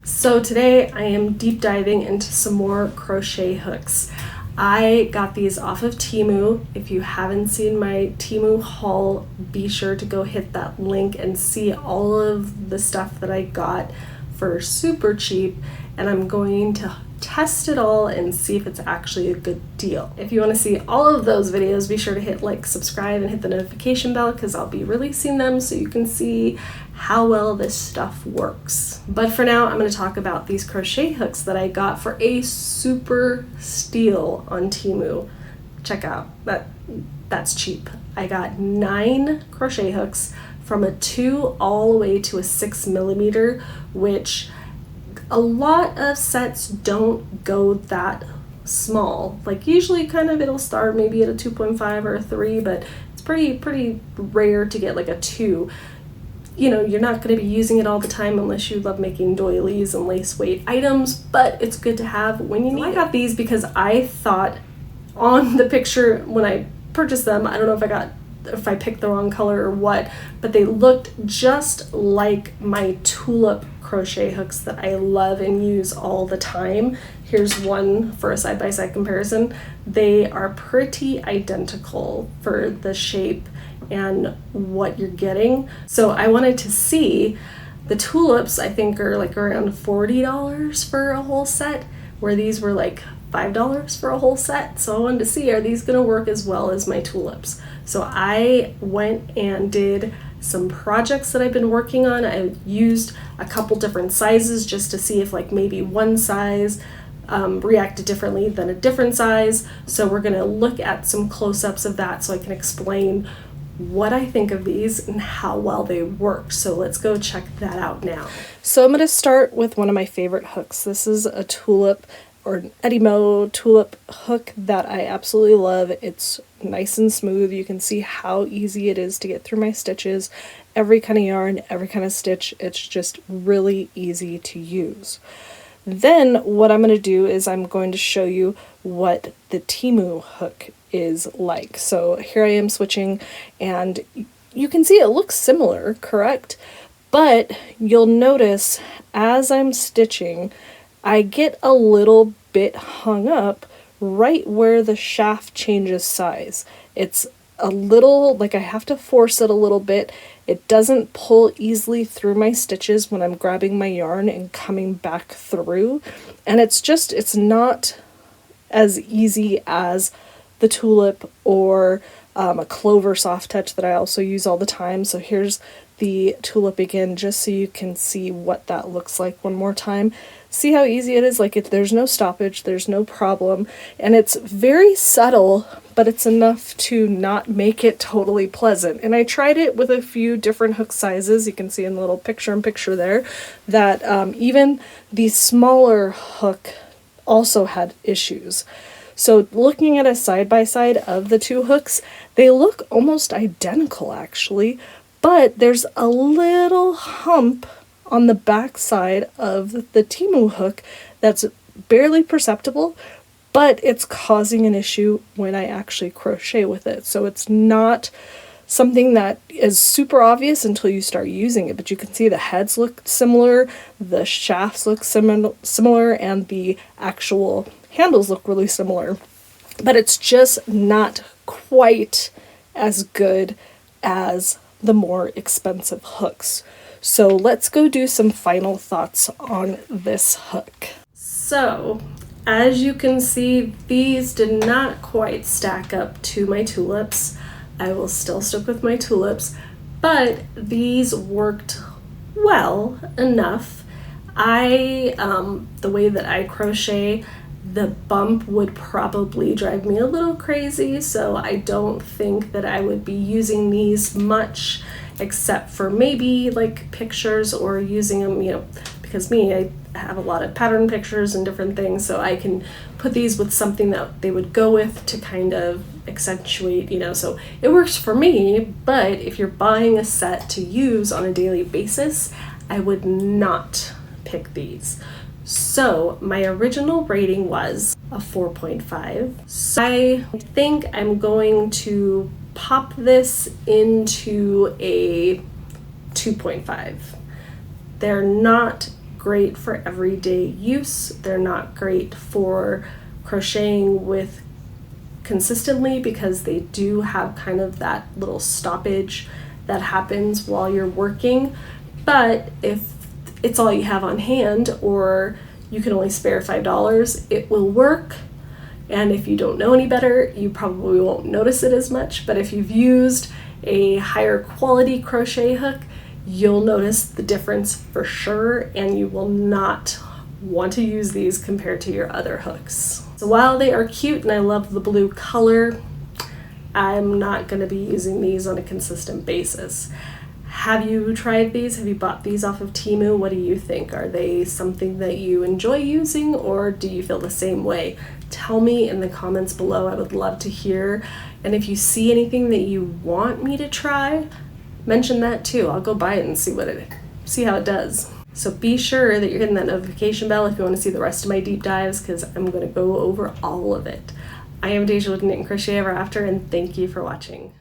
So today I am deep diving into some more crochet hooks. I got these off of Temu. If you haven't seen my Temu haul, be sure to go hit that link and see all of the stuff that I got for super cheap, and I'm going to test it all and see if it's actually a good deal. If you want to see all of those videos, be sure to hit like, subscribe, and hit the notification bell because I'll be releasing them so you can see how well this stuff works. But for now, I'm going to talk about these crochet hooks that I got for a super steal on Temu. Check out that's cheap. I got 9 crochet hooks from a 2 all the way to a 6mm, which a lot of sets don't go that small. Like usually kind of it'll start maybe at a 2.5 or a 3, but it's pretty rare to get like a 2. You know, you're not going to be using it all the time unless you love making doilies and lace weight items, but it's good to have when you need it. I got these because I thought on the picture when I purchased them, I don't know if I picked the wrong color or what, but they looked just like my Tulip Crochet hooks that I love and use all the time. Here's one for a side-by-side comparison. They are pretty identical for the shape and what you're getting. So I wanted to see, the tulips I think are like around $40 for a whole set, where these were like $5 for a whole set. So I wanted to see, are these gonna work as well as my tulips? So I went and did some projects that I've been working on. I used a couple different sizes just to see if like maybe one size reacted differently than a different size. So we're gonna look at some close-ups of that so I can explain what I think of these and how well they work. So let's go check that out now. So I'm gonna start with one of my favorite hooks. This is a tulip or an Eddie Mo tulip hook that I absolutely love. It's nice and smooth. You can see how easy it is to get through my stitches. Every kind of yarn, every kind of stitch, it's just really easy to use. Then what I'm going to do is I'm going to show you what the Temu hook is like. So here I am switching, and you can see it looks similar, correct? But you'll notice as I'm stitching, I get a little bit hung up right where the shaft changes size. It's a little, like I have to force it a little bit. It doesn't pull easily through my stitches when I'm grabbing my yarn and coming back through. And it's not as easy as the tulip or a clover soft touch that I also use all the time. So here's the tulip again, just so you can see what that looks like one more time. See how easy it is? Like there's no stoppage, there's no problem, and it's very subtle, but it's enough to not make it totally pleasant. And I tried it with a few different hook sizes. You can see in the little picture there that even the smaller hook also had issues. So looking at a side-by-side of the two hooks, they look almost identical actually, but there's a little hump on the back side of the Temu hook that's barely perceptible, but it's causing an issue when I actually crochet with it. So it's not something that is super obvious until you start using it, but you can see the heads look similar, the shafts look similar, and the actual handles look really similar, but it's just not quite as good as the more expensive hooks. So let's go do some final thoughts on this hook. So as you can see, these did not quite stack up to my tulips. I will still stick with my tulips, but these worked well enough. The way that I crochet, the bump would probably drive me a little crazy, so I don't think that I would be using these much, except for maybe like pictures or using them, you know, because I have a lot of pattern pictures and different things, so I can put these with something that they would go with to kind of accentuate, you know, so it works for me. But if you're buying a set to use on a daily basis, I would not pick these. So my original rating was a 4.5. So I think I'm going to pop this into a 2.5. They're not great for everyday use. They're not great for crocheting with consistently because they do have kind of that little stoppage that happens while you're working. But if it's all you have on hand, or you can only spare $5, it will work. And if you don't know any better, you probably won't notice it as much. But if you've used a higher quality crochet hook, you'll notice the difference for sure, and you will not want to use these compared to your other hooks. So while they are cute and I love the blue color, I'm not going to be using these on a consistent basis. Have you tried these? Have you bought these off of Temu? What do you think? Are they something that you enjoy using, or do you feel the same way? Tell me in the comments below. I would love to hear. And if you see anything that you want me to try, mention that too. I'll go buy it and see how it does. So be sure that you're hitting that notification bell if you want to see the rest of my deep dives, because I'm going to go over all of it. I am Deja with Knit and Crochet Ever After, and thank you for watching.